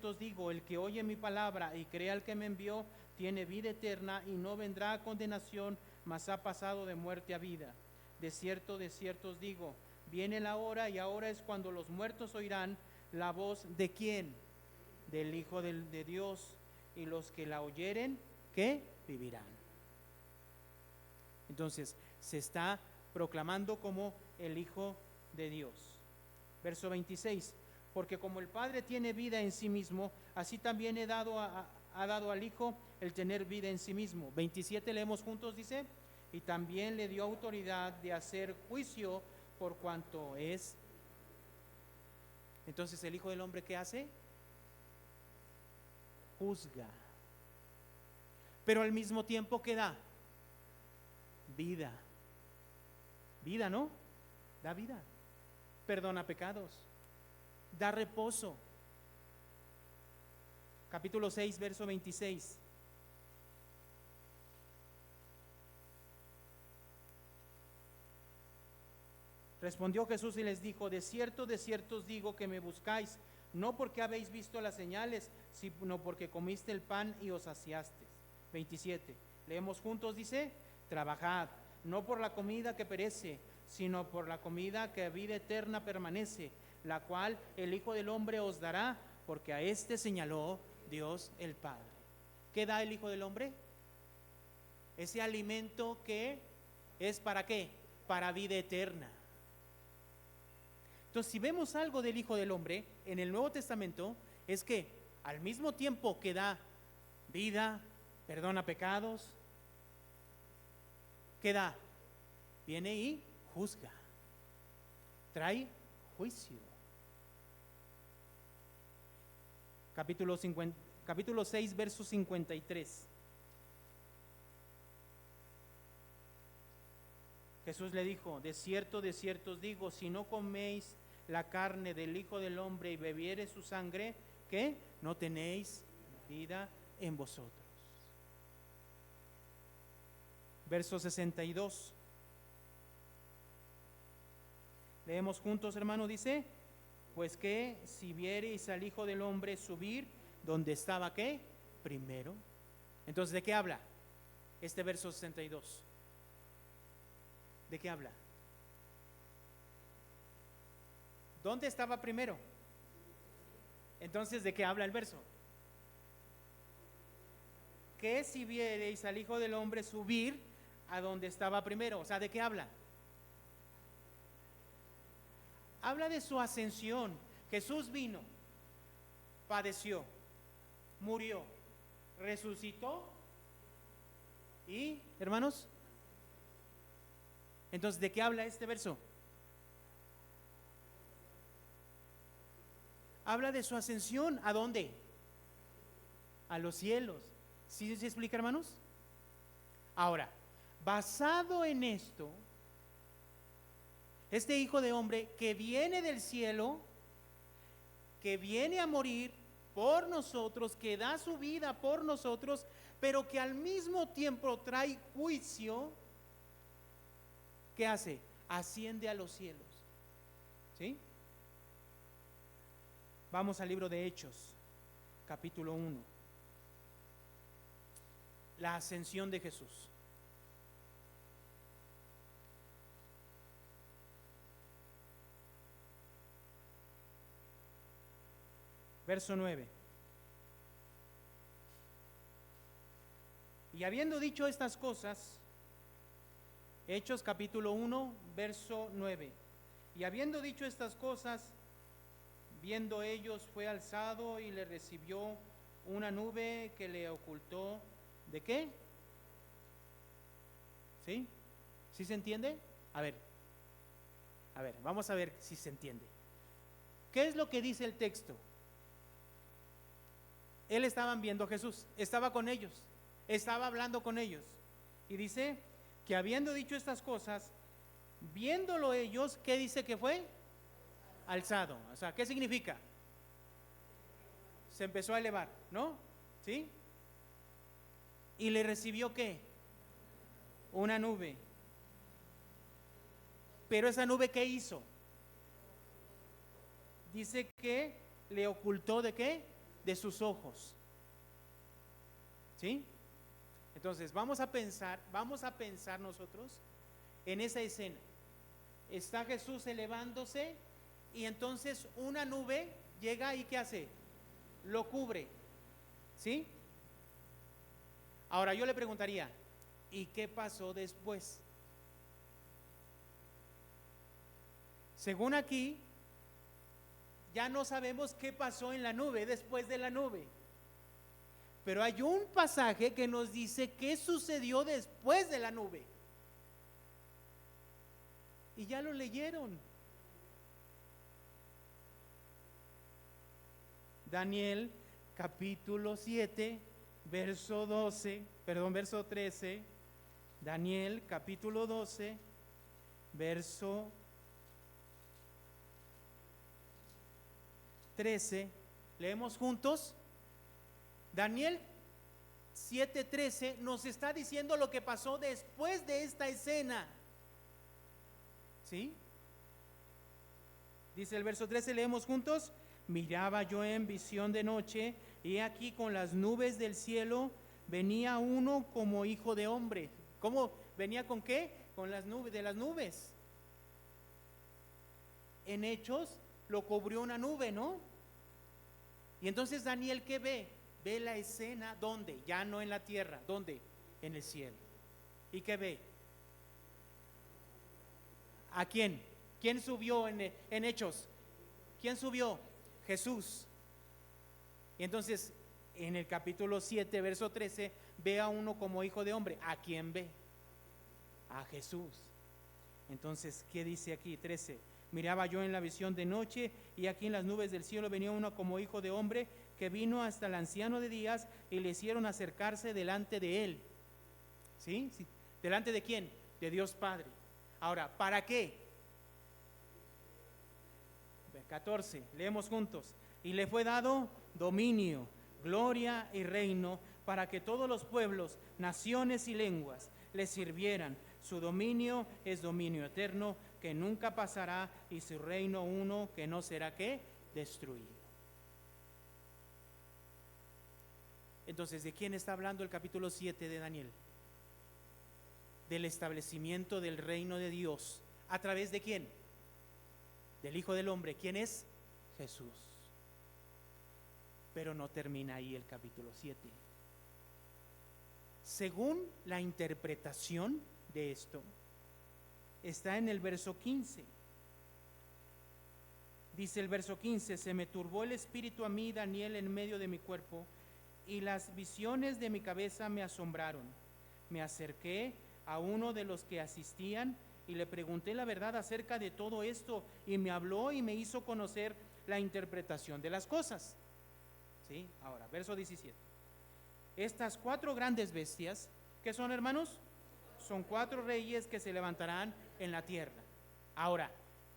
os digo, el que oye mi palabra y cree al que me envió, tiene vida eterna y no vendrá a condenación, mas ha pasado de muerte a vida. De cierto os digo, viene la hora y ahora es cuando los muertos oirán la voz ¿de quién? Del Hijo de Dios, y los que la oyeren, ¿qué? Vivirán. Entonces, se está proclamando como el Hijo de Dios. Verso 26. Porque como el Padre tiene vida en sí mismo, así también ha dado al Hijo el tener vida en sí mismo. 27 leemos juntos, dice: y también le dio autoridad de hacer juicio por cuanto es. Entonces, ¿el Hijo del Hombre qué hace? Juzga. Pero al mismo tiempo, ¿qué da? Vida. Vida, ¿no? Da vida. Perdona pecados. Da reposo. Capítulo 6, verso 26. Respondió Jesús y les dijo: de cierto os digo que me buscáis, no porque habéis visto las señales, sino porque comiste el pan y os saciaste. 27. Leemos juntos, dice: trabajad, no por la comida que perece, sino por la comida que a vida eterna permanece, la cual el Hijo del Hombre os dará, porque a este señaló Dios el Padre. ¿Qué da el Hijo del Hombre? Ese alimento que es ¿para qué? Para vida eterna. Entonces, si vemos algo del Hijo del Hombre en el Nuevo Testamento, es que al mismo tiempo que da vida, perdona pecados, ¿qué da? Viene y juzga, trae juicio. Capítulo 6, verso 53. Jesús le dijo: de cierto os digo, si no coméis la carne del Hijo del Hombre y bebiereis su sangre, ¿qué? No tenéis vida en vosotros. verso 62. Leemos juntos, hermano, dice: pues que si viereis al Hijo del Hombre subir donde estaba, ¿qué? Primero. Entonces, ¿de qué habla este verso 62? ¿De qué habla? ¿Dónde estaba primero? Entonces, ¿de qué habla el verso? Que si viereis al Hijo del Hombre subir a donde estaba primero. O sea, ¿de qué habla? Habla de su ascensión. Jesús vino, padeció, murió, resucitó y, hermanos, entonces, ¿de qué habla este verso? Habla de su ascensión. ¿A dónde? A los cielos. ¿Sí se explica, hermanos? Ahora, basado en esto, este Hijo de Hombre que viene del cielo, que viene a morir por nosotros, que da su vida por nosotros, pero que al mismo tiempo trae juicio, ¿qué hace? Asciende a los cielos. ¿Sí? Vamos al libro de Hechos, capítulo 1. La ascensión de Jesús. Verso 9. Y habiendo dicho estas cosas, Hechos capítulo 1, verso 9. Y habiendo dicho estas cosas, viendo ellos, fue alzado y le recibió una nube que le ocultó. ¿De qué? ¿Sí? ¿Sí se entiende? A ver, vamos a ver si se entiende. ¿Qué es lo que dice el texto? Él estaban viendo a Jesús, estaba con ellos, estaba hablando con ellos. Y dice que habiendo dicho estas cosas, viéndolo ellos, ¿qué dice que fue? Alzado. O sea, ¿qué significa? Se empezó a elevar, ¿no? ¿Sí? ¿Y le recibió qué? Una nube. Pero esa nube, ¿qué hizo? Dice que le ocultó ¿de qué? De sus ojos. ¿Sí? Entonces vamos a pensar nosotros en esa escena. Está Jesús elevándose y entonces una nube llega y ¿qué hace? Lo cubre. ¿Sí? Ahora yo le preguntaría, ¿y qué pasó después? Según aquí, ya no sabemos qué pasó en la nube, después de la nube. Pero hay un pasaje que nos dice qué sucedió después de la nube. Y ya lo leyeron. Daniel capítulo 7, verso 13. Daniel capítulo 12, verso 13. Leemos juntos. Daniel 7:13 nos está diciendo lo que pasó después de esta escena. ¿Sí? Dice el verso 13, leemos juntos. Miraba yo en visión de noche, y aquí con las nubes del cielo venía uno como hijo de hombre. ¿Cómo venía? ¿Con qué? Con las nubes, de las nubes. En Hechos lo cubrió una nube, ¿no? Y entonces Daniel, ¿qué ve? Ve la escena, ¿dónde? Ya no en la tierra, ¿dónde? En el cielo. ¿Y qué ve? ¿A quién? ¿Quién subió en Hechos? ¿Quién subió? Jesús. Y entonces en el capítulo 7, verso 13, ve a uno como hijo de hombre. ¿A quién ve? A Jesús. Entonces, ¿qué dice aquí? 13. Miraba yo en la visión de noche, y aquí en las nubes del cielo venía uno como hijo de hombre, que vino hasta el anciano de días, y le hicieron acercarse delante de él. ¿Sí? ¿Sí? ¿Delante de quién? De Dios Padre. Ahora, ¿para qué? 14, leemos juntos. Y le fue dado dominio, gloria y reino, para que todos los pueblos, naciones y lenguas le sirvieran. Su dominio es dominio eterno que nunca pasará y su reino uno que no será ¿qué? Destruido. Entonces, ¿de quién está hablando el capítulo 7 de Daniel? Del establecimiento del reino de Dios. ¿A través de quién? Del Hijo del Hombre. ¿Quién es? Jesús. Pero no termina ahí el capítulo 7. Según la interpretación de esto, está en el verso 15. Dice el verso 15: se me turbó el espíritu a mí, Daniel, en medio de mi cuerpo, y las visiones de mi cabeza me asombraron. Me acerqué a uno de los que asistían y le pregunté la verdad acerca de todo esto, y me habló y me hizo conocer la interpretación de las cosas. ¿Sí? Ahora, verso 17. Estas 4 grandes bestias, ¿qué son, hermanos? Son 4 reyes que se levantarán en la tierra. Ahora,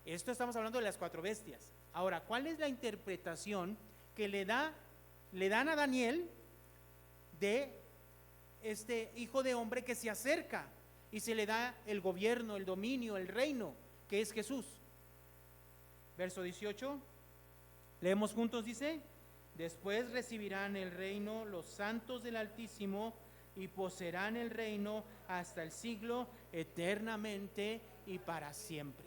esto estamos hablando de las 4 bestias. Ahora, ¿cuál es la interpretación que le dan a Daniel de este hijo de hombre que se acerca y se le da el gobierno, el dominio, el reino, que es Jesús? Verso 18, leemos juntos, dice: después recibirán el reino los santos del Altísimo y poseerán el reino hasta el siglo, eternamente y para siempre.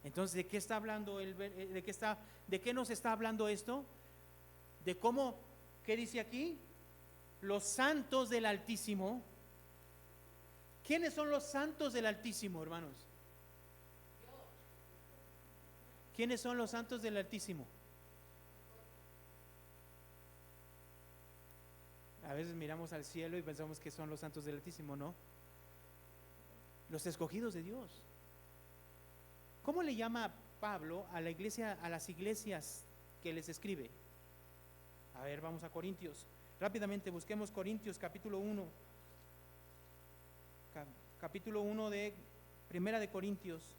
Entonces, ¿de qué está hablando? ¿De qué nos está hablando esto? De cómo, ¿qué dice aquí? Los santos del Altísimo. ¿Quiénes son los santos del Altísimo, hermanos? ¿Quiénes son los santos del Altísimo? A veces miramos al cielo y pensamos que son los santos del Altísimo, ¿no? Los escogidos de Dios. ¿Cómo le llama Pablo a la iglesia, a las iglesias que les escribe? A ver, vamos a Corintios. Rápidamente busquemos Corintios capítulo 1. Capítulo 1 de Primera de Corintios.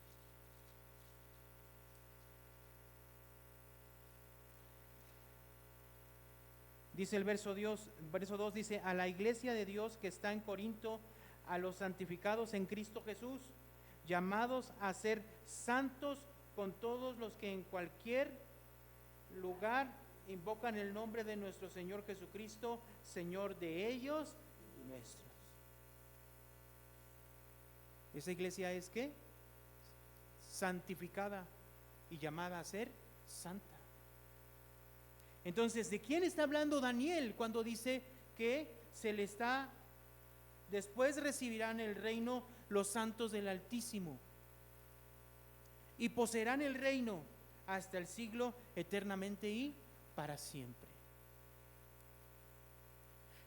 Dice el verso 2, dice: a la iglesia de Dios que está en Corinto, a los santificados en Cristo Jesús, llamados a ser santos con todos los que en cualquier lugar invocan el nombre de nuestro Señor Jesucristo, Señor de ellos y nuestros. Esa iglesia es ¿qué? Santificada y llamada a ser santa. Entonces, ¿de quién está hablando Daniel cuando dice que después recibirán el reino los santos del Altísimo y poseerán el reino hasta el siglo, eternamente y para siempre?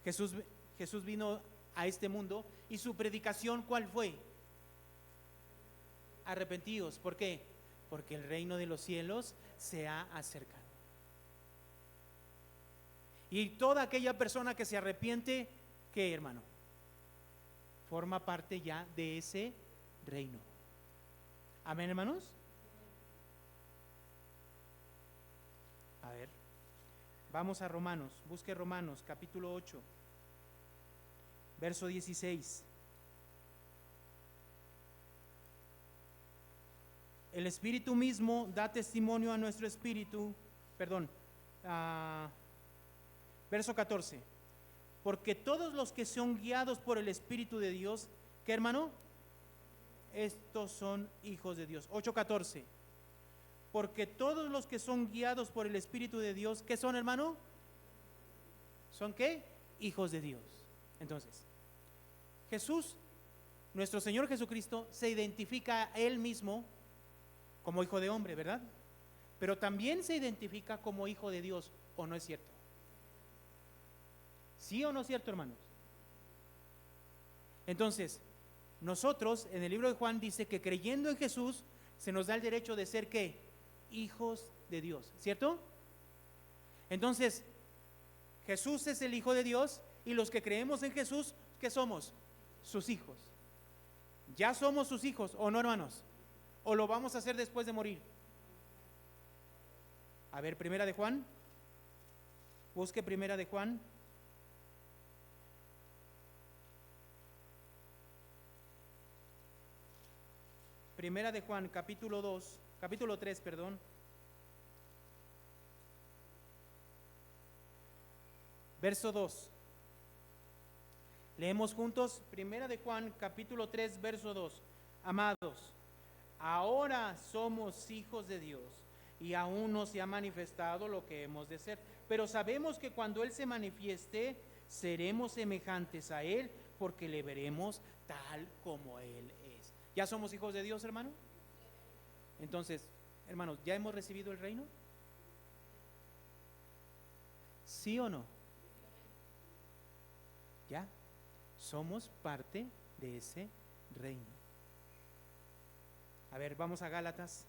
Jesús vino a este mundo y su predicación, ¿cuál fue? Arrepentíos. ¿Por qué? Porque el reino de los cielos se ha acercado. Y toda aquella persona que se arrepiente, ¿qué, hermano? Forma parte ya de ese reino. Amén, hermanos. A ver, vamos a Romanos. Busque Romanos capítulo 8, verso 16. El Espíritu mismo da testimonio a nuestro espíritu, verso 14, porque todos los que son guiados por el Espíritu de Dios, ¿qué, hermano? Estos son hijos de Dios. 8:14, porque todos los que son guiados por el Espíritu de Dios, ¿qué son, hermano? ¿Son qué? Hijos de Dios. Entonces, Jesús, nuestro Señor Jesucristo, se identifica a Él mismo como hijo de hombre, ¿verdad? Pero también se identifica como hijo de Dios, ¿o no es cierto? ¿Sí o no es cierto, hermanos? Entonces, nosotros en el libro de Juan dice que creyendo en Jesús se nos da el derecho de ser ¿qué? Hijos de Dios, ¿cierto? Entonces, Jesús es el Hijo de Dios y los que creemos en Jesús, ¿qué somos? Sus hijos. ¿Ya somos sus hijos o no, hermanos? ¿O lo vamos a hacer después de morir? A ver, Primera de Juan. Busque Primera de Juan. Primera de Juan, capítulo 3, perdón. Verso 2. Leemos juntos, Primera de Juan, capítulo 3, verso 2. Amados, ahora somos hijos de Dios y aún no se ha manifestado lo que hemos de ser. Pero sabemos que cuando Él se manifieste, seremos semejantes a Él, porque le veremos tal como Él es. ¿Ya somos hijos de Dios, hermano? Entonces, hermanos, ¿ya hemos recibido el reino? ¿Sí o no? ¿Ya? Somos parte de ese reino. A ver, vamos a Gálatas.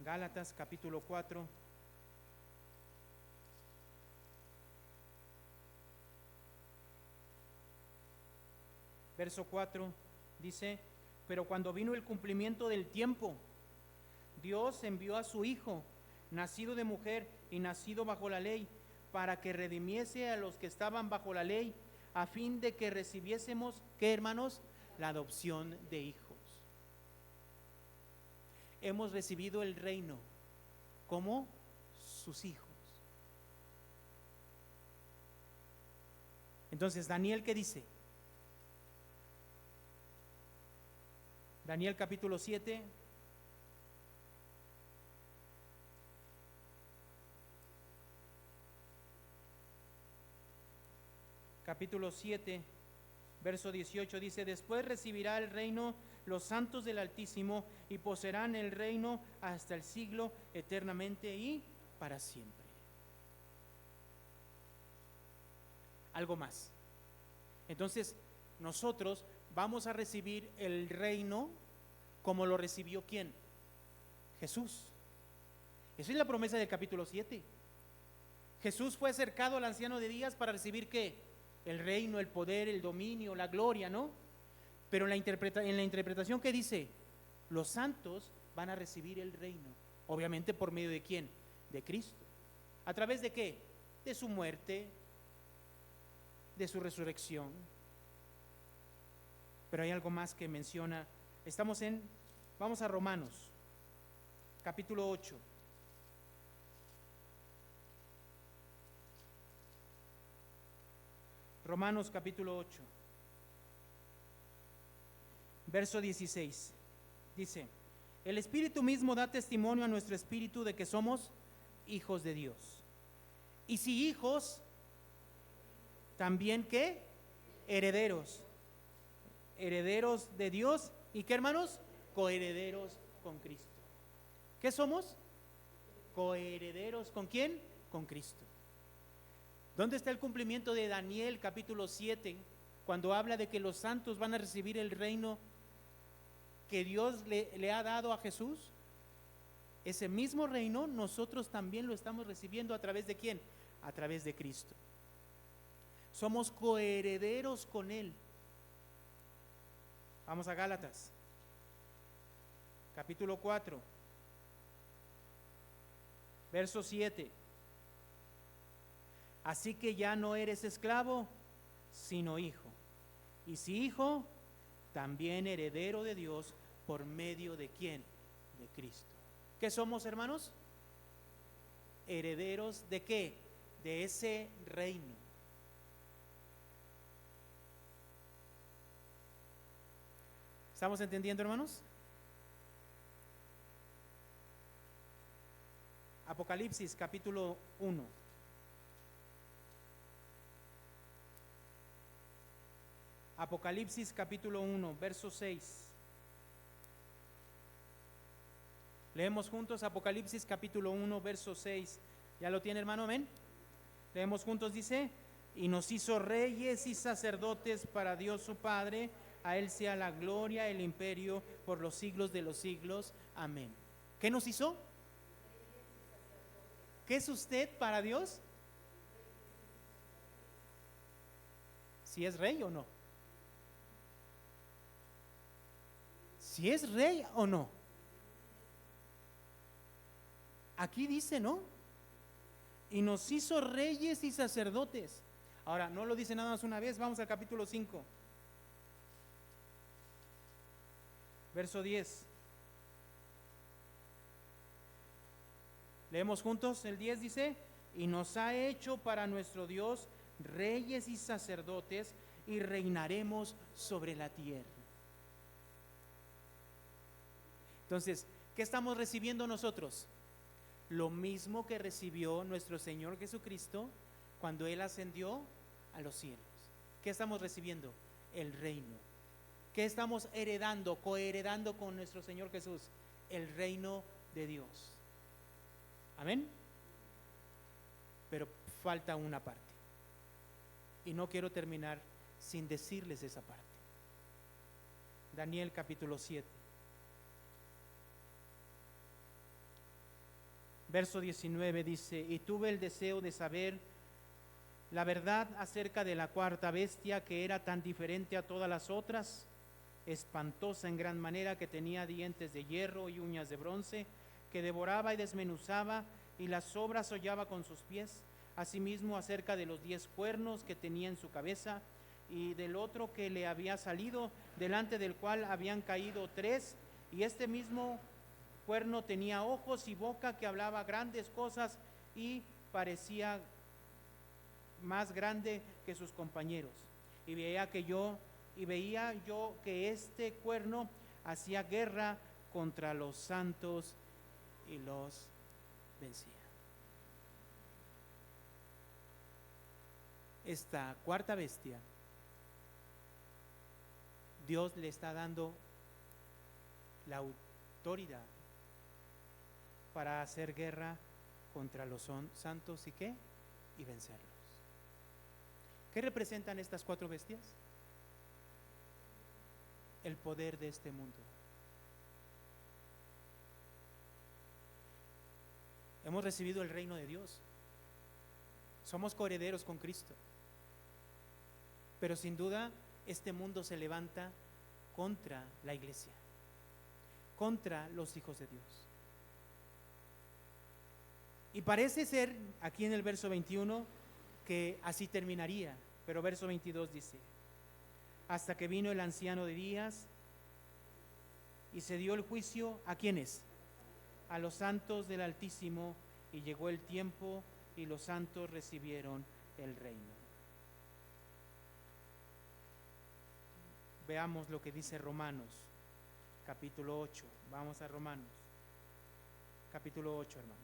Gálatas capítulo 4. Verso 4 dice: pero cuando vino el cumplimiento del tiempo, Dios envió a su Hijo, nacido de mujer y nacido bajo la ley, para que redimiese a los que estaban bajo la ley, a fin de que recibiésemos, ¿qué, hermanos? La adopción de hijos. Hemos recibido el reino como sus hijos. Entonces, Daniel, ¿qué dice? Daniel capítulo 7. Capítulo 7, verso 18 dice: después recibirá el reino los santos del Altísimo y poseerán el reino hasta el siglo, eternamente y para siempre. Algo más. Entonces, nosotros vamos a recibir el reino como lo recibió ¿quién? Jesús. Esa es la promesa del capítulo 7. Jesús fue acercado al anciano de días para recibir ¿qué? El reino, el poder, el dominio, la gloria, ¿no? Pero en la interpretación que dice, los santos van a recibir el reino, obviamente por medio de ¿quién? De Cristo. ¿A través de qué? De su muerte, de su resurrección. Pero hay algo más que menciona. Vamos a Romanos, capítulo 8. Romanos capítulo 8, verso 16, dice: el Espíritu mismo da testimonio a nuestro espíritu de que somos hijos de Dios. Y si hijos, también ¿qué? Herederos. Herederos de Dios. ¿Y qué, hermanos? Coherederos con Cristo. ¿Qué somos? Coherederos ¿con quién? Con Cristo. ¿Dónde está el cumplimiento de Daniel capítulo 7, cuando habla de que los santos van a recibir el reino que Dios le ha dado a Jesús? Ese mismo reino nosotros también lo estamos recibiendo. ¿A través de quién? A través de Cristo. Somos coherederos con Él. Vamos a Gálatas capítulo 4, verso 7. Así que ya no eres esclavo, sino hijo. Y si hijo, también heredero de Dios por medio de ¿quién? De Cristo. ¿Qué somos, hermanos? Herederos de ¿qué? De ese reino. ¿Estamos entendiendo, hermanos? Apocalipsis capítulo 1. Apocalipsis capítulo 1, verso 6. Leemos juntos Apocalipsis capítulo 1, verso 6. ¿Ya lo tiene, hermano? Amén. Leemos juntos, dice: y nos hizo reyes y sacerdotes para Dios su Padre, a Él sea la gloria, el imperio por los siglos de los siglos. Amén. ¿Qué nos hizo? ¿Qué es usted para Dios? ¿Si es rey o no? ¿Si es rey o no? Aquí dice, ¿no? Y nos hizo reyes y sacerdotes. Ahora, no lo dice nada más una vez. Vamos al capítulo 5. Verso 10. Leemos juntos, el 10 dice, y nos ha hecho para nuestro Dios reyes y sacerdotes y reinaremos sobre la tierra. Entonces, ¿qué estamos recibiendo nosotros? Lo mismo que recibió nuestro Señor Jesucristo cuando Él ascendió a los cielos. ¿Qué estamos recibiendo? El reino. ¿Qué estamos heredando, coheredando con nuestro Señor Jesús? El reino de Dios. Amén. Pero falta una parte. Y no quiero terminar sin decirles esa parte. Daniel capítulo 7. Verso 19 dice, y tuve el deseo de saber la verdad acerca de la cuarta bestia, que era tan diferente a todas las otras, espantosa en gran manera, que tenía dientes de hierro y uñas de bronce, que devoraba y desmenuzaba, y las sobras hollaba con sus pies. Asimismo acerca de los 10 cuernos que tenía en su cabeza, y del otro que le había salido, delante del cual habían caído 3, y este mismo cuerno tenía ojos y boca, que hablaba grandes cosas y parecía más grande que sus compañeros. Y veía yo que este cuerno hacía guerra contra los santos y los vencía. Esta cuarta bestia, Dios le está dando la autoridad para hacer guerra contra los santos y ¿qué? Y vencerlos. ¿Qué representan estas 4 bestias? El poder de este mundo. Hemos recibido el reino de Dios. Somos coherederos con Cristo. Pero sin duda este mundo se levanta contra la iglesia, contra los hijos de Dios. Y parece ser, aquí en el verso 21, que así terminaría. Pero verso 22 dice, hasta que vino el anciano de días y se dio el juicio, ¿a quiénes? A los santos del Altísimo, y llegó el tiempo y los santos recibieron el reino. Veamos lo que dice Romanos, capítulo 8. Vamos a Romanos, capítulo 8, hermanos.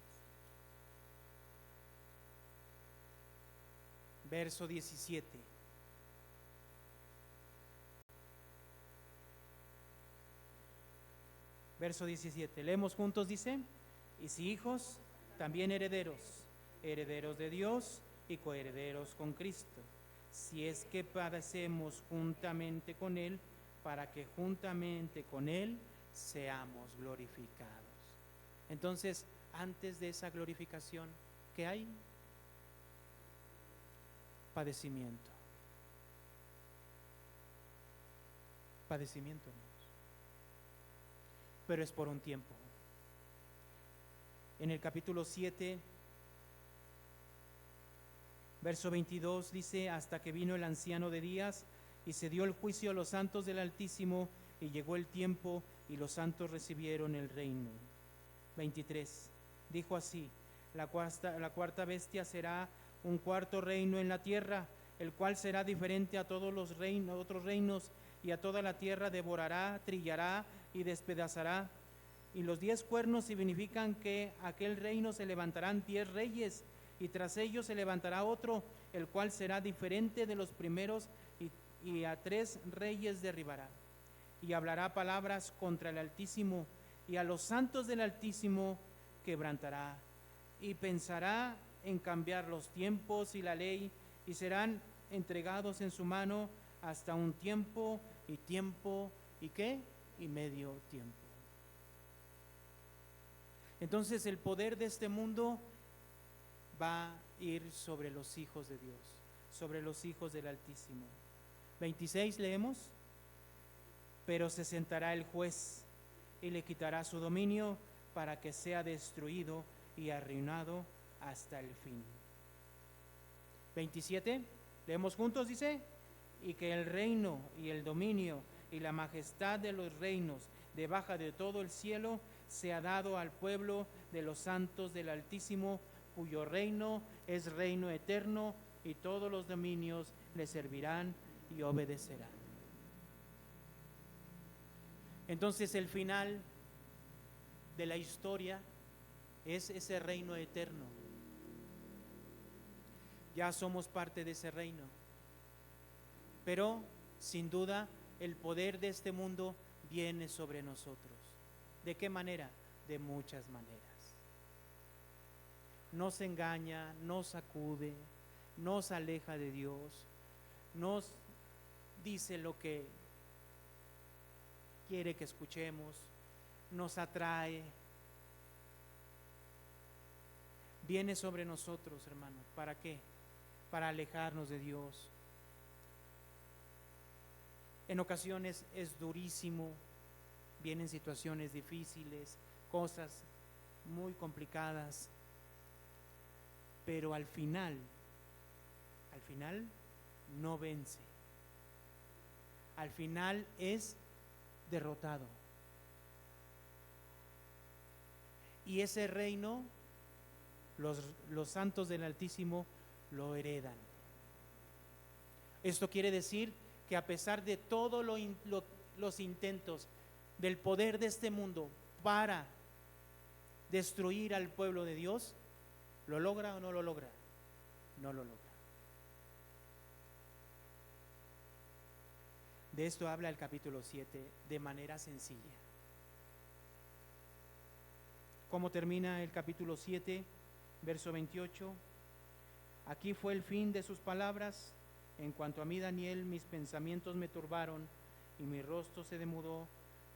Verso 17. Verso 17. Leemos juntos, dice, y si hijos, también herederos, herederos de Dios y coherederos con Cristo, si es que padecemos juntamente con Él, para que juntamente con Él seamos glorificados. Entonces, antes de esa glorificación, ¿qué hay? Padecimiento. Padecimiento, hermanos. Pero es por un tiempo. En el capítulo 7, verso 22 dice, hasta que vino el anciano de días y se dio el juicio a los santos del Altísimo, y llegó el tiempo y los santos recibieron el reino. 23, dijo así, la cuarta bestia será un cuarto reino en la tierra, el cual será diferente a todos los otros reinos, y a toda la tierra devorará, trillará y despedazará. Y los 10 cuernos significan que aquel reino se levantarán 10 reyes, y tras ellos se levantará otro, el cual será diferente de los primeros, y a 3 reyes derribará. Y hablará palabras contra el Altísimo, y a los santos del Altísimo quebrantará, y pensará en cambiar los tiempos y la ley, y serán entregados en su mano hasta un tiempo, ¿y qué? Y medio tiempo. Entonces el poder de este mundo va a ir sobre los hijos de Dios, sobre los hijos del Altísimo. 26 leemos, pero se sentará el juez y le quitará su dominio, para que sea destruido y arruinado hasta el fin. 27, leemos juntos, dice, y que el reino y el dominio y la majestad de los reinos debajo de todo el cielo se ha dado al pueblo de los santos del Altísimo, cuyo reino es reino eterno, y todos los dominios le servirán y obedecerán. Entonces el final de la historia es ese reino eterno. Ya somos parte de ese reino, pero sin duda el poder de este mundo viene sobre nosotros. ¿De qué manera? De muchas maneras. Nos engaña, nos sacude, nos aleja de Dios, nos dice lo que quiere que escuchemos, nos atrae. Viene sobre nosotros, hermanos. ¿Para qué? Para alejarnos de Dios. En ocasiones es durísimo, vienen situaciones difíciles, cosas muy complicadas, pero al final no vence. Al final es derrotado. Y ese reino, los santos del Altísimo lo heredan. Esto quiere decir que a pesar de todos los intentos del poder de este mundo para destruir al pueblo de Dios, ¿lo logra o no lo logra? No lo logra. De esto habla el capítulo 7 de manera sencilla. ¿Cómo termina el capítulo 7? Verso 28. Aquí fue el fin de sus palabras. En cuanto a mí, Daniel, mis pensamientos me turbaron y mi rostro se demudó,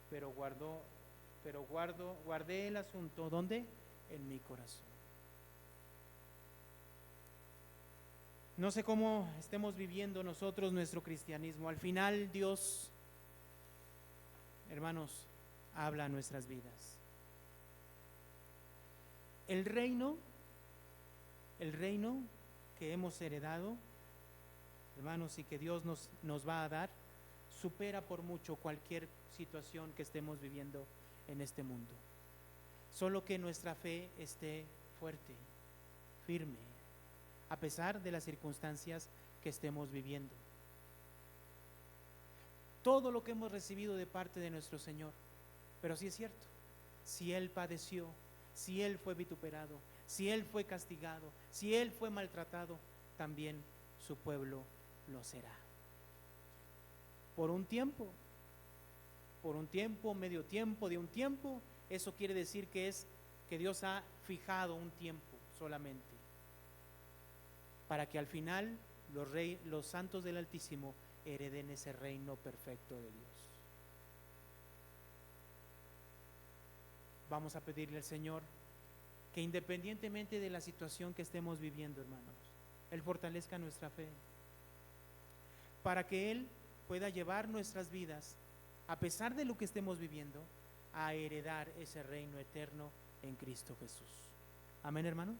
pero guardé el asunto. ¿Dónde? En mi corazón. No sé cómo estemos viviendo nosotros nuestro cristianismo. Al final Dios, hermanos, habla a nuestras vidas. El reino que hemos heredado, hermanos, y que Dios nos va a dar, supera por mucho cualquier situación que estemos viviendo en este mundo. Solo que nuestra fe esté fuerte, firme, a pesar de las circunstancias que estemos viviendo. Todo lo que hemos recibido de parte de nuestro Señor, pero sí es cierto, si Él padeció, si Él fue vituperado, si Él fue castigado, si Él fue maltratado, también su pueblo lo será. Por un tiempo, medio tiempo, de un tiempo, eso quiere decir que Dios ha fijado un tiempo solamente, para que al final los santos del Altísimo hereden ese reino perfecto de Dios. Vamos a pedirle al Señor que independientemente de la situación que estemos viviendo, hermanos, Él fortalezca nuestra fe, para que Él pueda llevar nuestras vidas, a pesar de lo que estemos viviendo, a heredar ese reino eterno en Cristo Jesús. Amén, hermanos.